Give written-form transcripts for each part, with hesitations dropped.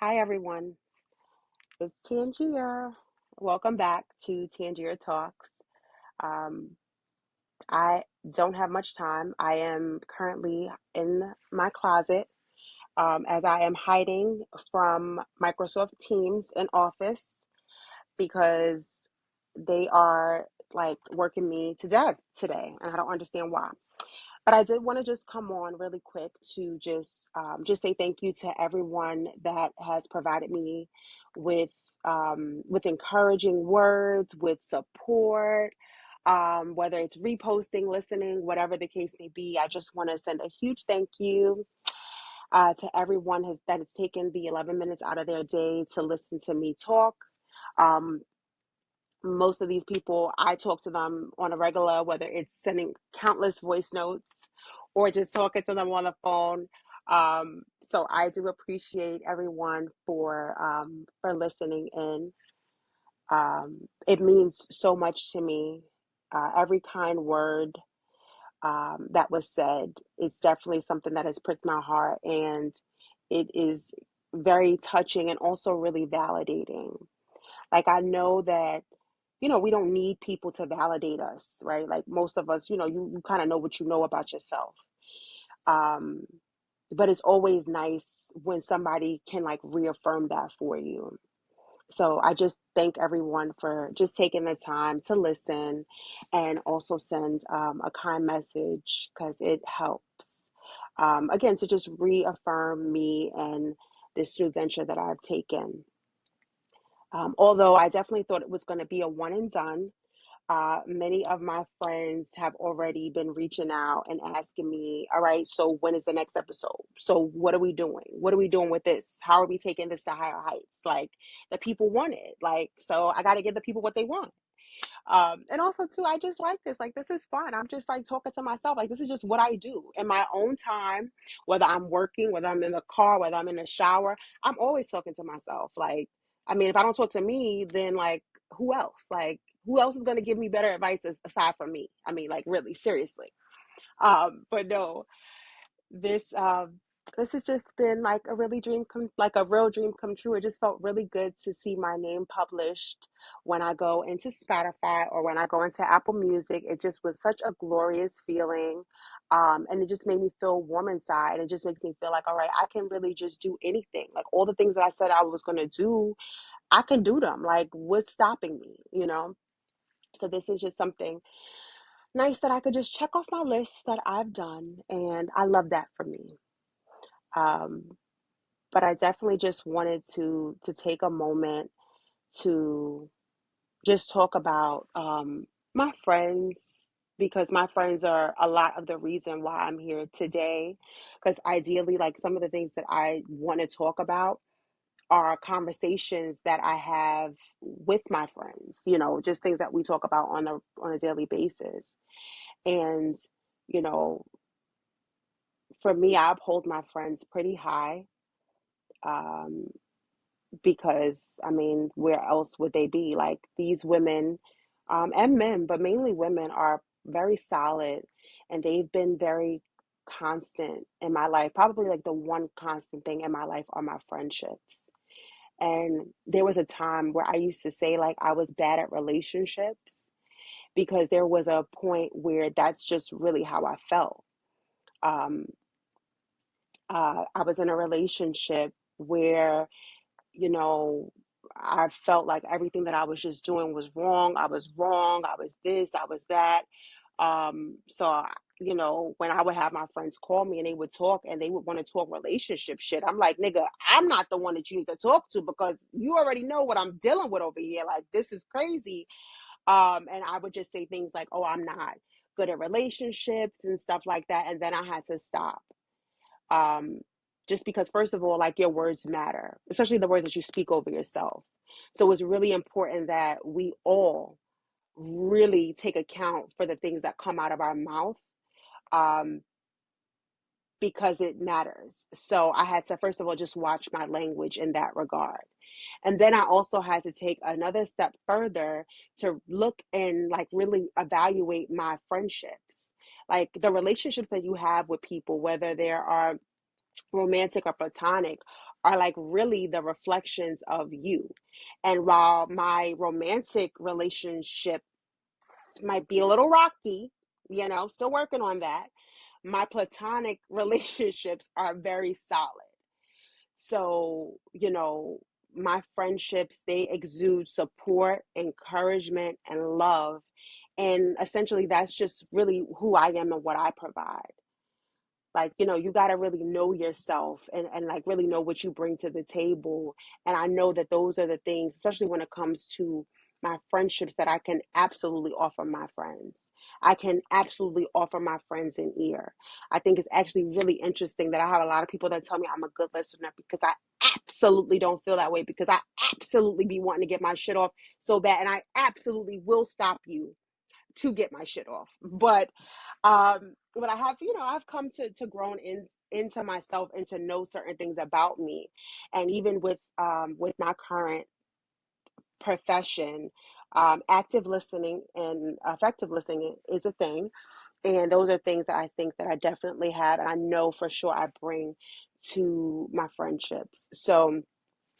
Hi, everyone. It's Tangier. Welcome back to TangierTalks. Um, I don't have much time. I am currently in my closet as I am hiding from Microsoft Teams in Office because they are like working me to death today, and I don't understand why. But I did want to just come on really quick to just say thank you to everyone that has provided me with with encouraging words, with support, whether it's reposting, listening, whatever the case may be. I just want to send a huge thank you to everyone that has taken the 11 minutes out of their day to listen to me talk. Um, Most of these people, I talk to them on a regular, whether it's sending countless voice notes or just talking to them on the phone. So I do appreciate everyone for listening in. It means so much to me. Every kind word that was said, it's definitely something that has pricked my heart, and it is very touching and also really validating. Like I know that, we don't need people to validate us, right? Like most of us, you kind of know what you know about yourself. Um, but it's always nice when somebody can like reaffirm that for you. So I just thank everyone for just taking the time to listen and also send a kind message because it helps. Again, to just reaffirm me and this new venture that I've taken. Although I definitely thought it was going to be a one and done. Many of my friends have already been reaching out and asking me, all right, so when is the next episode? So what are we doing? What are we doing with this? How are we taking this to higher heights? Like the people want it. Like, so I got to give the people what they want. And also too, I just like this. Like, this is fun. I'm just like talking to myself. Like, this is just what I do in my own time, whether I'm working, whether I'm in the car, whether I'm in the shower. I'm always talking to myself. Like, I mean, if I don't talk to me, then like, who else? Like, who else is going to give me better advice aside from me? I mean, like, really, seriously. But no, this this has just been like a like a real dream come true. It just felt really good to see my name published when I go into Spotify or when I go into Apple Music. It just was such a glorious feeling. And it just made me feel warm inside. It just makes me feel like, all right, I can really just do anything. Like all the things that I said I was going to do, I can do them. Like, what's stopping me, you know? So this is just something nice that I could just check off my list that I've done. And I love that for me. Um, but I definitely just wanted to take a moment to just talk about my friends because my friends are a lot of the reason why I'm here today. Because ideally, like some of the things that I want to talk about are conversations that I have with my friends. Just things that we talk about on a daily basis. And you know, for me, I uphold my friends pretty high. Um, because I mean, where else would they be? Like these women, and men, but mainly women are very solid and they've been very constant in my life. Probably like the one constant thing in my life are my friendships. And there was a time where I used to say like I was bad at relationships because there was a point where that's just really how I felt. Um, I was in a relationship where you know, I felt like everything that I was just doing was wrong. I was wrong. I was this, I was that. When I would have my friends call me and they would talk and they would want to talk relationship shit, I'm like, nigga, I'm not the one that you need to talk to because you already know what I'm dealing with over here. Like, this is crazy. And I would just say things like, oh, I'm not good at relationships and stuff like that. And then I had to stop um, just because first of all, like your words matter, especially the words that you speak over yourself. So it's really important that we all really take account for the things that come out of our mouth, um, because it matters. So I had to first of all just watch my language in that regard. And then I also had to take another step further to look and like really evaluate my friendships, like the relationships that you have with people, whether there are romantic or platonic, are like really the reflections of you. And while my romantic relationship might be a little rocky, still working on that, my platonic relationships are very solid. So, my friendships, they exude support, encouragement, and love. And essentially, that's just really who I am and what I provide. Like, you got to really know yourself and like really know what you bring to the table. And I know that those are the things, especially when it comes to my friendships, that I can absolutely offer my friends. I can absolutely offer my friends an ear. I think it's actually really interesting that I have a lot of people that tell me I'm a good listener, because I absolutely don't feel that way, because I absolutely be wanting to get my shit off so bad. And I absolutely will stop you to get my shit off. But I have, I've come to grown into myself and to know certain things about me. And even with my current profession, active listening and effective listening is a thing. And those are things that I think that I definitely have, and I know for sure I bring to my friendships. So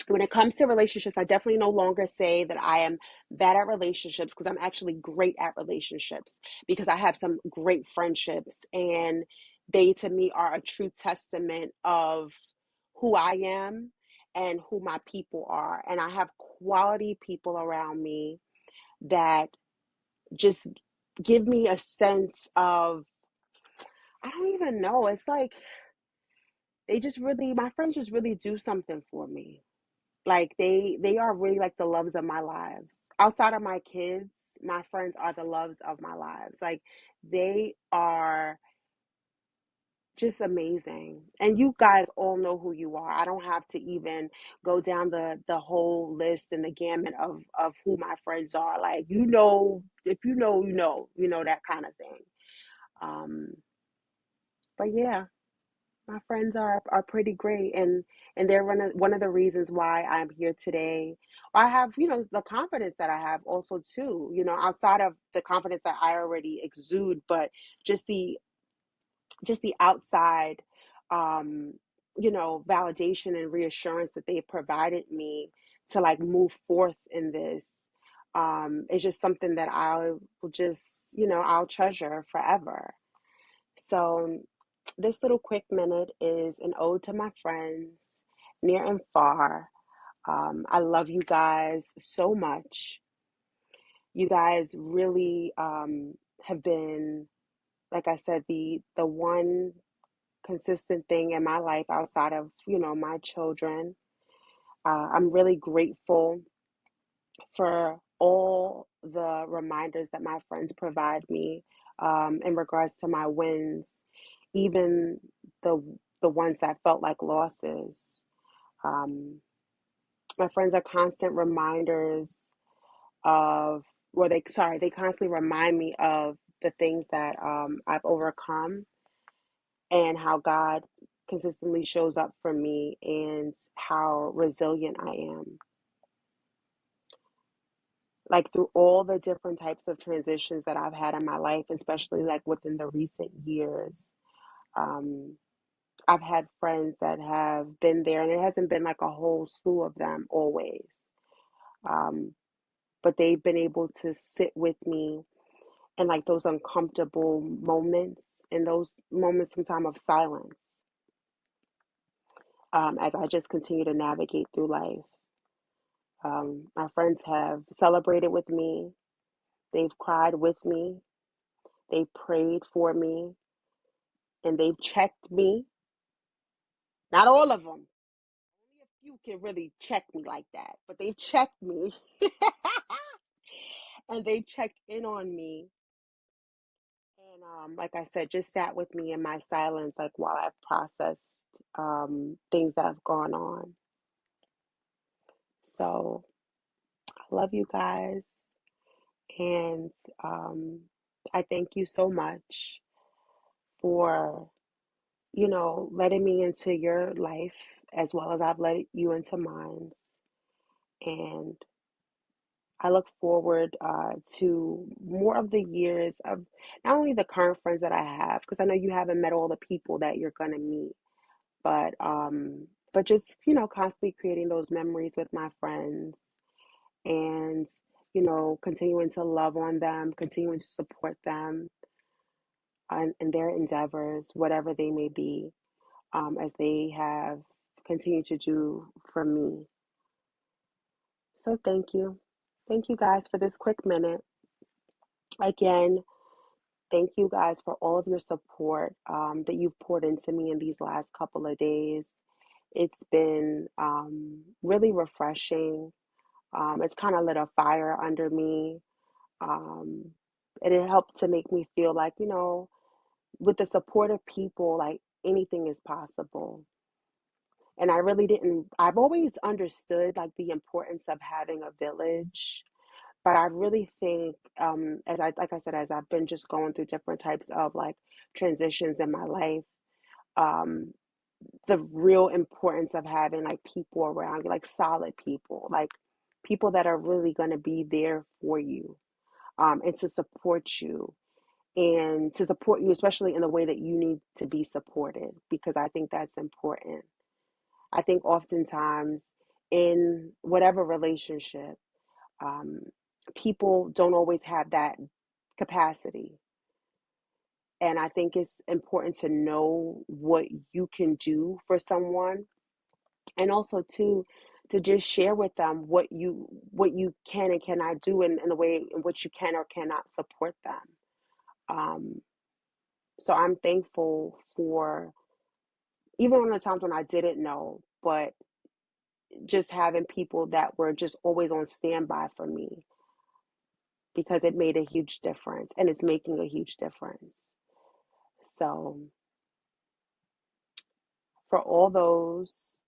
when it comes to relationships, I definitely no longer say that I am bad at relationships, because I'm actually great at relationships, because I have some great friendships, and they to me are a true testament of who I am and who my people are. And I have quality people around me that just give me a sense of, I don't even know, it's like they just really, my friends just really do something for me. Like they are really like the loves of my lives. Outside of my kids, my friends are the loves of my lives. Like they are just amazing. And you guys all know who you are. I don't have to even go down the whole list and the gamut of who my friends are. Like, if you know, that kind of thing. Um, but yeah, my friends are pretty great, and they're one of the reasons why I'm here today. I have, the confidence that I have also too, outside of the confidence that I already exude, but just the outside, um, validation and reassurance that they provided me to like move forth in this, is just something that I will just, I'll treasure forever. So this little quick minute is an ode to my friends near and far. I love you guys so much. You guys really have been, like I said, the one consistent thing in my life outside of, my children. I'm really grateful for all the reminders that my friends provide me, in regards to my wins, even the the ones that felt like losses. Um, my friends are constant reminders of, they constantly remind me of the things that I've overcome, and how God consistently shows up for me, and how resilient I am. Like through all the different types of transitions that I've had in my life, especially like within the recent years, um, I've had friends that have been there, and it hasn't been like a whole slew of them always. Um, but they've been able to sit with me in like those uncomfortable moments, in those moments sometimes of silence, as I just continue to navigate through life. My friends have celebrated with me, they've cried with me, they've prayed for me, and they've checked me. Not all of them. Only a few can really check me like that, but they've checked me. And they checked in on me. And like I said, just sat with me in my silence, like while I processed things that have gone on. So I love you guys. And um, I thank you so much for, letting me into your life as well as I've let you into mine. And I look forward to more of the years of not only the current friends that I have, because I know you haven't met all the people that you're going to meet, but but just, constantly creating those memories with my friends and, continuing to love on them, continuing to support them in their endeavors, whatever they may be, as they have continued to do for me. So thank you. Thank you guys for this quick minute. Again, thank you guys for all of your support that you've poured into me in these last couple of days. It's been really refreshing. It's kind of lit a fire under me. Um, and it helped to make me feel like, with the support of people, like anything is possible. And I really didn't, I've always understood like the importance of having a village. But I really think, like I said, as I've been just going through different types of like transitions in my life, um, the real importance of having like people around you, like solid people, like people that are really going to be there for you, and to support you, especially in the way that you need to be supported, because I think that's important. I think oftentimes in whatever relationship, um, people don't always have that capacity. And I think it's important to know what you can do for someone, and also to just share with them what you can and cannot do in the way in which you can or cannot support them. Um, so I'm thankful for even on the times when I didn't know, but just having people that were just always on standby for me, because it made a huge difference and it's making a huge difference. So, for all those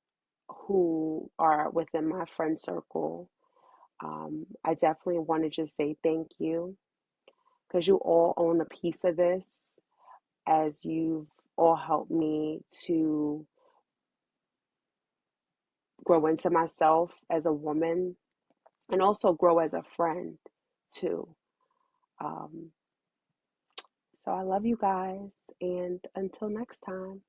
who are within my friend circle, I definitely want to just say thank you, because you all own a piece of this, as you've all helped me to grow into myself as a woman and also grow as a friend too. Um, so I love you guys, and until next time.